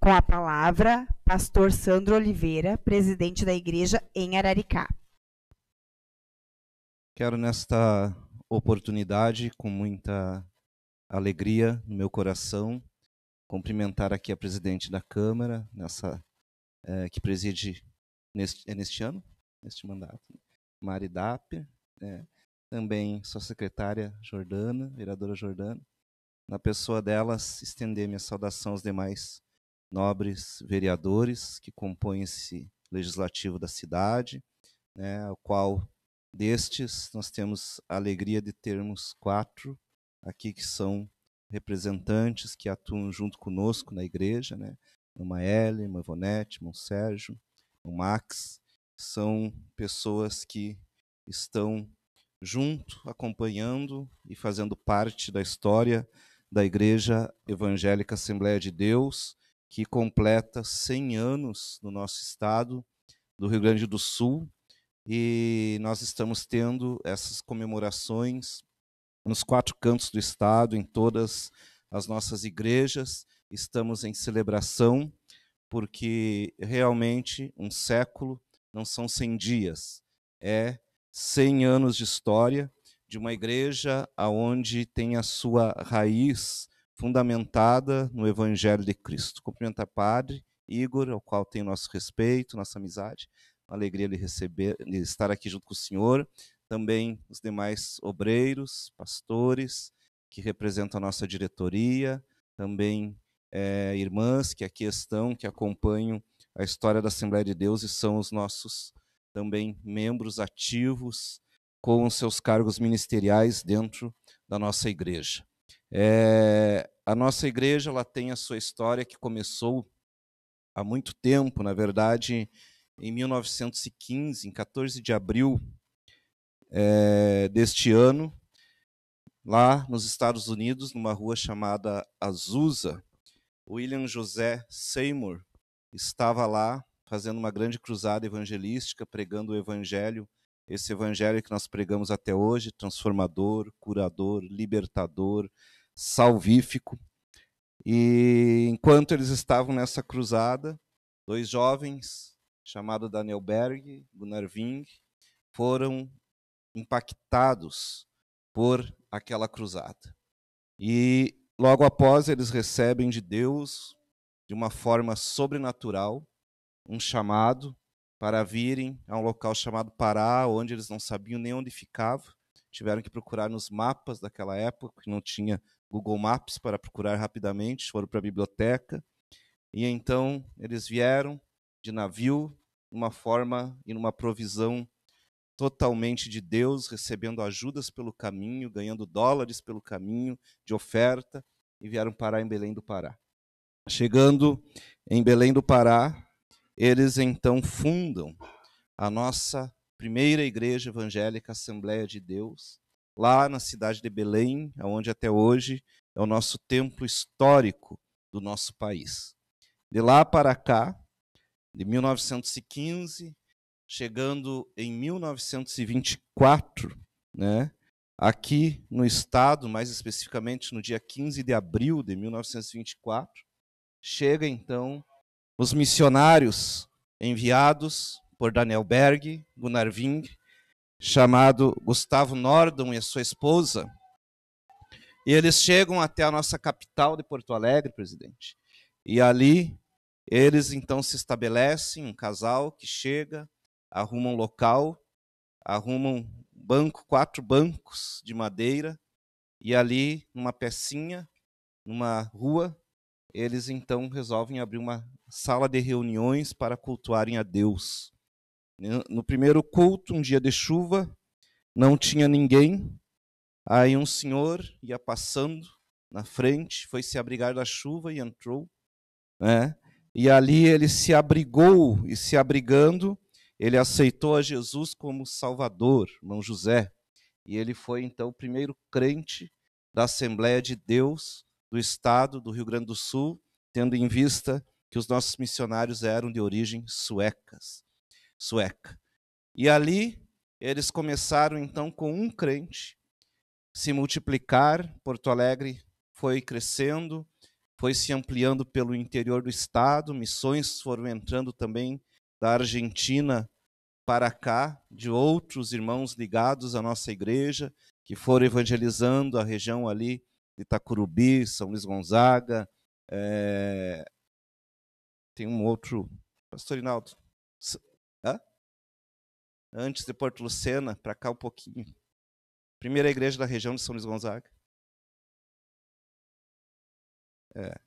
Com a palavra, pastor Sandro Oliveira, presidente da igreja em Araricá. Quero nesta oportunidade, com muita alegria no meu coração, cumprimentar aqui a presidente da Câmara, que preside neste ano, neste mandato, Mari Dapper, também sua secretária Jordana, vereadora Jordana. Na pessoa delas, estender minha saudação aos demais nobres vereadores que compõem esse legislativo da cidade, ao qual destes nós temos a alegria de termos 4 aqui que são representantes que atuam junto conosco na igreja, Uma Ellen, uma Ivonete, um Sérgio, um Max, são pessoas que estão junto, acompanhando e fazendo parte da história da Igreja Evangélica Assembleia de Deus, que completa 100 anos no nosso estado do Rio Grande do Sul, e nós estamos tendo essas comemorações nos 4 cantos do estado, em todas as nossas igrejas. Estamos em celebração, porque realmente um século não são 100 dias, é 100 anos de história de uma igreja onde tem a sua raiz fundamentada no Evangelho de Cristo. Cumprimentar o Padre Igor, ao qual tenho nosso respeito, nossa amizade, uma alegria de estar aqui junto com o senhor, também os demais obreiros, pastores, que representam a nossa diretoria, também irmãs que aqui estão, que acompanham a história da Assembleia de Deus e são os nossos também membros ativos com os seus cargos ministeriais dentro da nossa igreja. A nossa igreja ela tem a sua história que começou há muito tempo, na verdade, em 1915, em 14 de abril deste ano, lá nos Estados Unidos, numa rua chamada Azusa, William José Seymour estava lá fazendo uma grande cruzada evangelística, pregando o evangelho, esse evangelho que nós pregamos até hoje, transformador, curador, libertador, salvífico. E enquanto eles estavam nessa cruzada, 2 jovens, chamados Daniel Berg e Gunnar Wing, foram impactados por aquela cruzada. E logo após eles recebem de Deus, de uma forma sobrenatural, um chamado para virem a um local chamado Pará, onde eles não sabiam nem onde ficava. Tiveram que procurar nos mapas daquela época, que não tinha Google Maps para procurar rapidamente, foram para a biblioteca. E então eles vieram de navio, numa forma e numa provisão totalmente de Deus, recebendo ajudas pelo caminho, ganhando dólares pelo caminho de oferta, e vieram parar em Belém do Pará. Chegando em Belém do Pará, eles então fundam a nossa primeira igreja evangélica Assembleia de Deus, lá na cidade de Belém, onde até hoje é o nosso templo histórico do nosso país. De lá para cá, de 1915, chegando em 1924, aqui no estado, mais especificamente no dia 15 de abril de 1924, chega então os missionários enviados por Daniel Berg, Gunnar Wing, chamado Gustavo Nordon e a sua esposa, e eles chegam até a nossa capital de Porto Alegre, presidente, e ali eles então se estabelecem, um casal que chega, arrumam um local, arrumam 4 bancos de madeira, e ali, numa pecinha, numa rua, eles então resolvem abrir uma sala de reuniões para cultuarem a Deus. No primeiro culto, um dia de chuva, não tinha ninguém, aí um senhor ia passando na frente, foi se abrigar da chuva e entrou, e ali ele se abrigou, e se abrigando, ele aceitou a Jesus como Salvador, irmão José, e ele foi então o primeiro crente da Assembleia de Deus do estado do Rio Grande do Sul, tendo em vista que os nossos missionários eram de origem sueca. E ali eles começaram então com um crente se multiplicar. Porto Alegre foi crescendo, foi se ampliando pelo interior do estado, missões foram entrando também da Argentina para cá, de outros irmãos ligados à nossa igreja, que foram evangelizando a região ali de Itacurubi, São Luís Gonzaga, tem um outro, pastor Inaldo, antes de Porto Lucena, para cá um pouquinho. Primeira igreja da região de São Luís Gonzaga.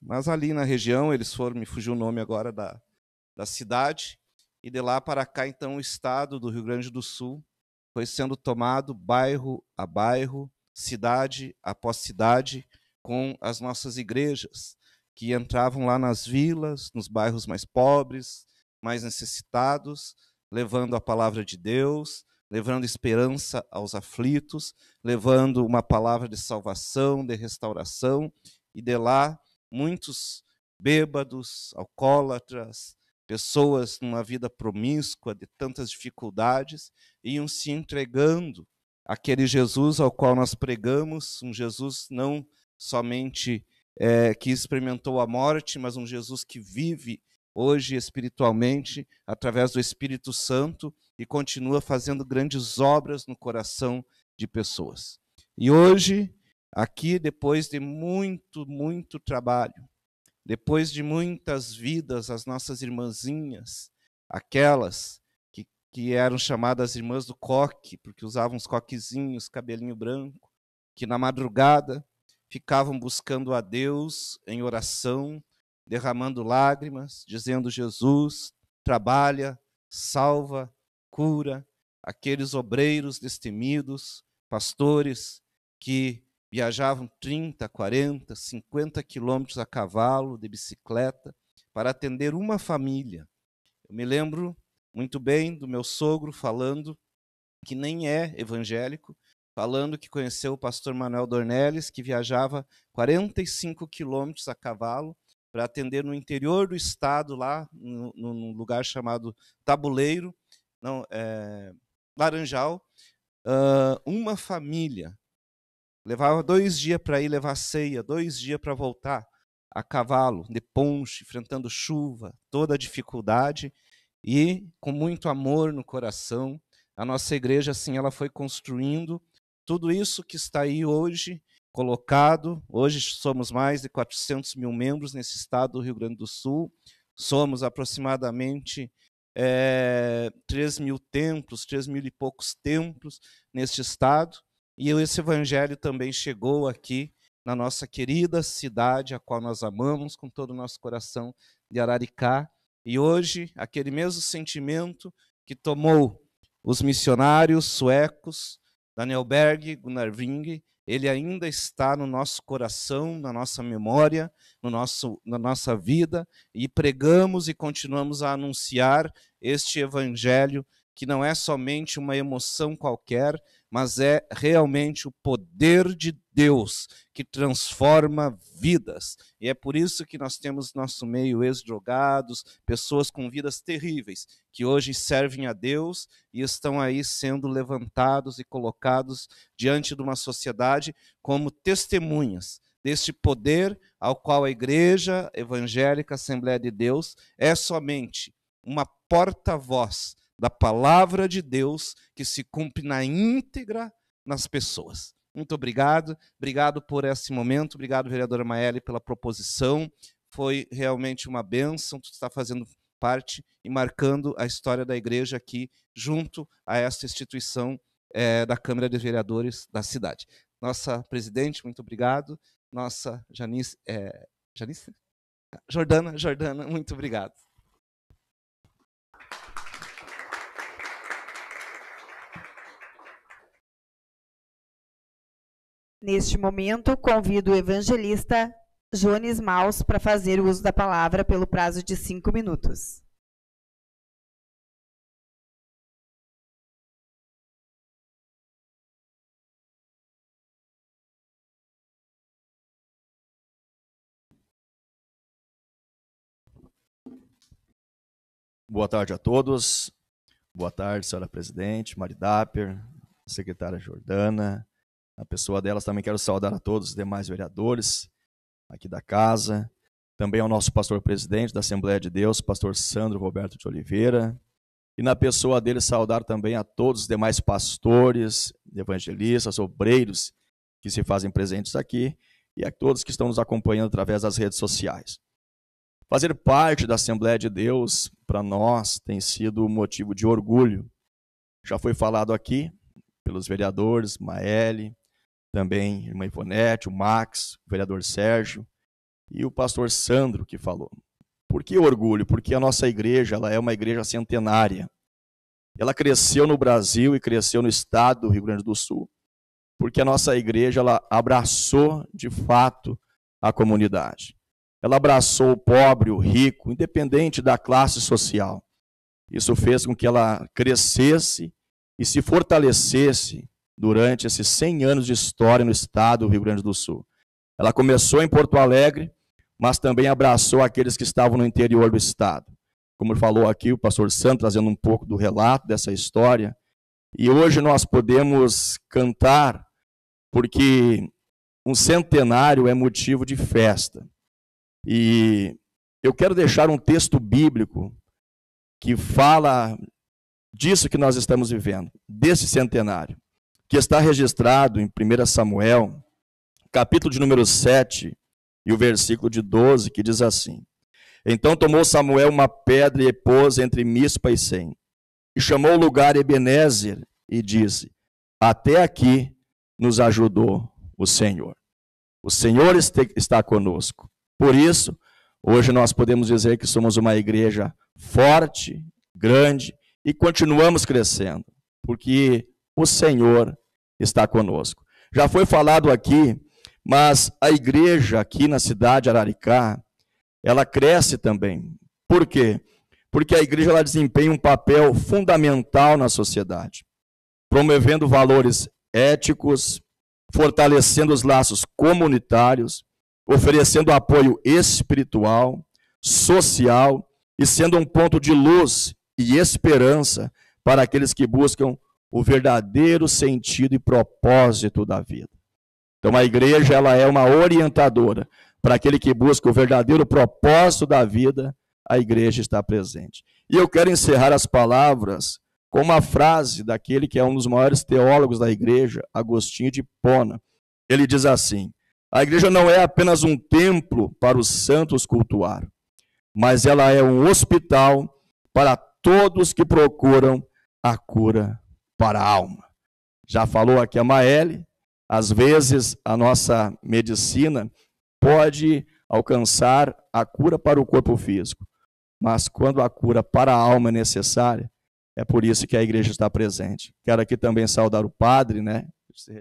Mas ali na região, eles foram, me fugiu o nome agora da cidade, e de lá para cá, então, o estado do Rio Grande do Sul foi sendo tomado bairro a bairro, cidade após cidade, com as nossas igrejas, que entravam lá nas vilas, nos bairros mais pobres, mais necessitados, levando a palavra de Deus, levando esperança aos aflitos, levando uma palavra de salvação, de restauração, e de lá muitos bêbados, alcoólatras, pessoas numa vida promíscua, de tantas dificuldades, iam se entregando àquele Jesus ao qual nós pregamos, um Jesus não somente que experimentou a morte, mas um Jesus que vive hoje espiritualmente, através do Espírito Santo, e continua fazendo grandes obras no coração de pessoas. E hoje, aqui, depois de muito trabalho, depois de muitas vidas, as nossas irmãzinhas, aquelas que eram chamadas irmãs do coque, porque usavam os coquezinhos, cabelinho branco, que na madrugada ficavam buscando a Deus em oração, derramando lágrimas, dizendo: Jesus, trabalha, salva, cura. Aqueles obreiros destemidos, pastores que viajavam 30, 40, 50 quilômetros a cavalo, de bicicleta, para atender uma família. Eu me lembro muito bem do meu sogro falando, que nem é evangélico, falando que conheceu o pastor Manuel Dornelles, que viajava 45 quilômetros a cavalo para atender no interior do estado, lá num lugar chamado Tabuleiro, Laranjal, uma família. Levava 2 dias para ir levar ceia, 2 dias para voltar, a cavalo, de ponche, enfrentando chuva, toda a dificuldade, e com muito amor no coração. A nossa igreja, assim, ela foi construindo tudo isso que está aí hoje, colocado. Hoje somos mais de 400 mil membros nesse estado do Rio Grande do Sul, somos aproximadamente 3 mil templos, 3 mil e poucos templos neste estado, e esse evangelho também chegou aqui na nossa querida cidade, a qual nós amamos com todo o nosso coração, de Araricá. E hoje, aquele mesmo sentimento que tomou os missionários suecos, Daniel Berg, Gunnar Wing, ele ainda está no nosso coração, na nossa memória, na nossa vida, e pregamos e continuamos a anunciar este evangelho, que não é somente uma emoção qualquer, mas é realmente o poder de Deus que transforma vidas. E é por isso que nós temos nosso meio ex-drogados, pessoas com vidas terríveis, que hoje servem a Deus e estão aí sendo levantados e colocados diante de uma sociedade como testemunhas deste poder ao qual a Igreja Evangélica Assembleia de Deus é somente uma porta-voz da palavra de Deus que se cumpre na íntegra nas pessoas. Muito obrigado por esse momento, obrigado, vereadora Maeli, pela proposição, foi realmente uma bênção, tu está fazendo parte e marcando a história da igreja aqui, junto a esta instituição da Câmara de Vereadores da cidade. Nossa presidente, muito obrigado, nossa Jordana, muito obrigado. Neste momento, convido o evangelista Jones Maus para fazer o uso da palavra pelo prazo de 5 minutos. Boa tarde a todos. Boa tarde, senhora presidente, Mari Dapper, secretária Jordana. A pessoa delas também quero saudar a todos os demais vereadores aqui da casa. também ao nosso pastor presidente da Assembleia de Deus, pastor Sandro Roberto de Oliveira, e na pessoa dele saudar também a todos os demais pastores, evangelistas, obreiros que se fazem presentes aqui, e a todos que estão nos acompanhando através das redes sociais. Fazer parte da Assembleia de Deus, para nós, tem sido motivo de orgulho. Já foi falado aqui pelos vereadores, Maeli, também irmã Ivonete, o Max, o vereador Sérgio e o pastor Sandro que falou. Por que orgulho? Porque a nossa igreja ela é uma igreja centenária. Ela cresceu no Brasil e cresceu no estado do Rio Grande do Sul, porque a nossa igreja ela abraçou de fato a comunidade. Ela abraçou o pobre, o rico, independente da classe social. Isso fez com que ela crescesse e se fortalecesse durante esses 100 anos de história no estado do Rio Grande do Sul. Ela começou em Porto Alegre, mas também abraçou aqueles que estavam no interior do estado. Como falou aqui o pastor Santos, trazendo um pouco do relato dessa história. E hoje nós podemos cantar, porque um centenário é motivo de festa. E eu quero deixar um texto bíblico que fala disso que nós estamos vivendo, desse centenário, que está registrado em 1 Samuel, capítulo de número 7, e o versículo de 12, que diz assim: Então tomou Samuel uma pedra e pôs entre Mispa e Sem, e chamou o lugar Ebenezer, e disse: Até aqui nos ajudou o Senhor. O Senhor está conosco. Por isso, hoje nós podemos dizer que somos uma igreja forte, grande, e continuamos crescendo, porque o Senhor está conosco. Já foi falado aqui, mas a igreja aqui na cidade de Araricá, ela cresce também. Por quê? Porque a igreja ela desempenha um papel fundamental na sociedade, promovendo valores éticos, fortalecendo os laços comunitários, oferecendo apoio espiritual, social e sendo um ponto de luz e esperança para aqueles que buscam o verdadeiro sentido e propósito da vida. Então a igreja ela é uma orientadora para aquele que busca o verdadeiro propósito da vida, a igreja está presente. E eu quero encerrar as palavras com uma frase daquele que é um dos maiores teólogos da igreja, Agostinho de Hipona. Ele diz assim: a igreja não é apenas um templo para os santos cultuar, mas ela é um hospital para todos que procuram a cura para a alma. Já falou aqui a Maeli, às vezes a nossa medicina pode alcançar a cura para o corpo físico, mas quando a cura para a alma é necessária, é por isso que a igreja está presente. Quero aqui também saudar o padre, né? Se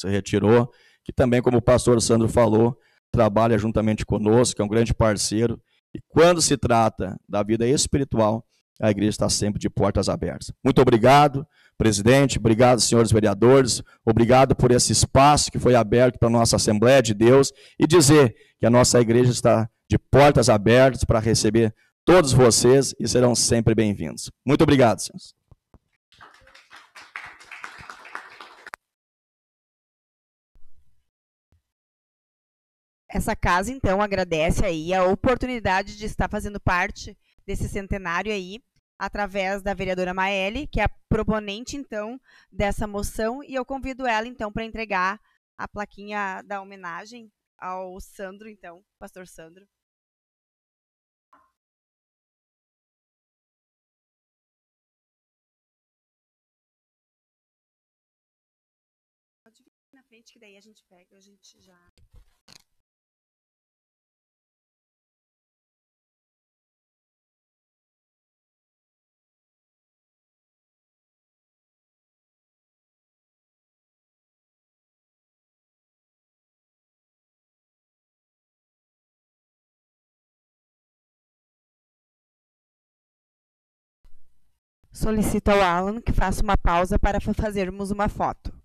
retirou, que também, como o pastor Sandro falou, trabalha juntamente conosco, é um grande parceiro. E quando se trata da vida espiritual, a igreja está sempre de portas abertas. Muito obrigado, presidente, obrigado, senhores vereadores, obrigado por esse espaço que foi aberto para a nossa Assembleia de Deus e dizer que a nossa igreja está de portas abertas para receber todos vocês e serão sempre bem-vindos. Muito obrigado, senhores. Essa casa, então, agradece aí a oportunidade de estar fazendo parte desse centenário aí, através da vereadora Maeli, que é a proponente, então, dessa moção, e eu convido ela, então, para entregar a plaquinha da homenagem ao Sandro, então, pastor Sandro. Pode vir na frente, que daí a gente pega, a gente já... Solicito ao Alan que faça uma pausa para fazermos uma foto.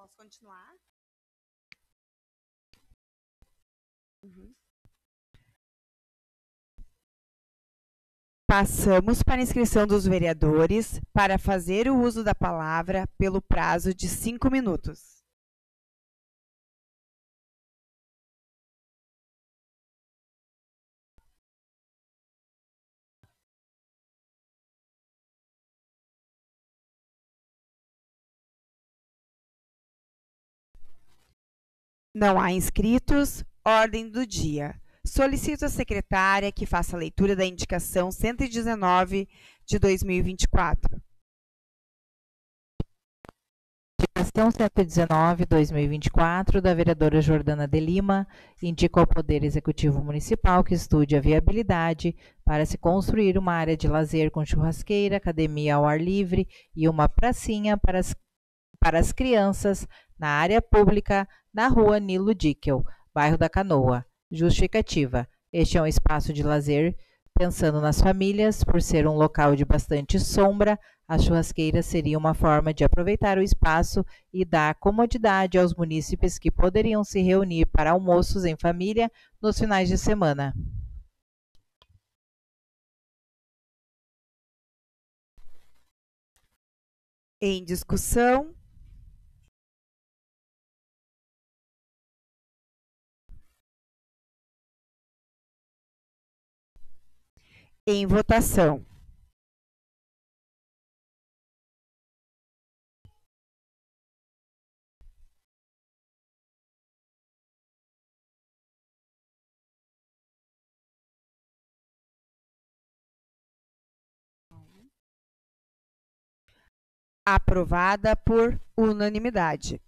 Posso continuar? Passamos para a inscrição dos vereadores para fazer o uso da palavra pelo prazo de 5 minutos. Não há inscritos. Ordem do dia. Solicito à secretária que faça a leitura da indicação 119 de 2024. Indicação 119/2024 da vereadora Jordana de Lima indica ao Poder Executivo Municipal que estude a viabilidade para se construir uma área de lazer com churrasqueira, academia ao ar livre e uma pracinha para as crianças na área pública na rua Nilo Dickel, bairro da Canoa. Justificativa: este é um espaço de lazer pensando nas famílias, por ser um local de bastante sombra, a churrasqueira seria uma forma de aproveitar o espaço e dar comodidade aos munícipes que poderiam se reunir para almoços em família nos finais de semana. Em discussão. Em votação. Aprovada por unanimidade.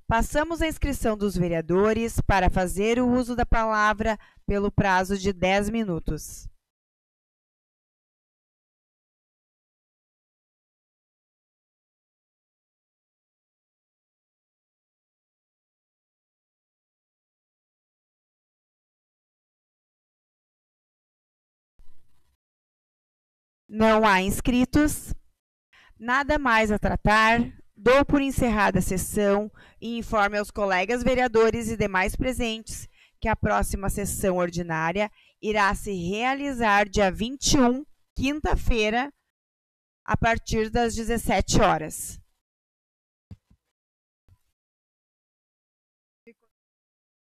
Passamos à inscrição dos vereadores para fazer o uso da palavra pelo prazo de 10 minutos. Não há inscritos. Nada mais a tratar. Dou por encerrada a sessão e informe aos colegas vereadores e demais presentes que a próxima sessão ordinária irá se realizar dia 21, quinta-feira, a partir das 17 horas.